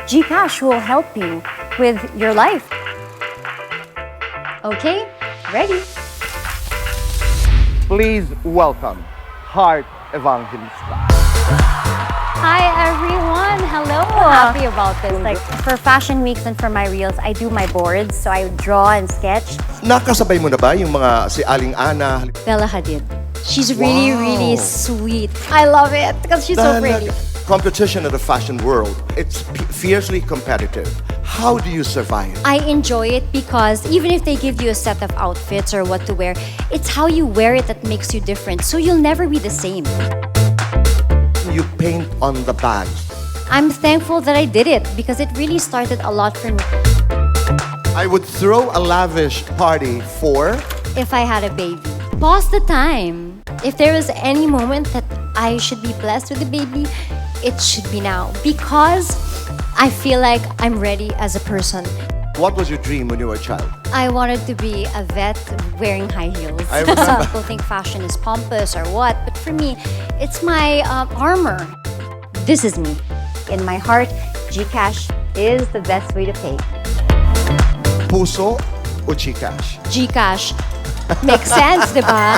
GCash will help you with your life. Okay, ready? Please welcome Heart Evangelista. Hi everyone, hello. I'm happy about this. Like for fashion weeks and for my reels, I do my boards, so I draw and sketch. Nakasabay mo na ba yung mga si Aling Ana? Bella Hadid. She's really, Wow. really sweet. I love it because she's so pretty. Competition in the fashion world, it's fiercely competitive. How do you survive? I enjoy it because even if they give you a set of outfits or what to wear, it's how you wear it that makes you different. So you'll never be the same. You paint on the bags. I'm thankful that I did it because it really started a lot for me. I would throw a lavish party for... If I had a baby. Pause the time. If there was any moment that I should be blessed with a baby, it should be now. Because I feel like I'm ready as a person. What was your dream when you were a child? I wanted to be a vet wearing high heels. I remember. Some people think fashion is pompous or what, but for me, it's my armor. This is me. In my heart, GCash is the best way to pay. Puso o GCash? GCash. Makes sense, di ba?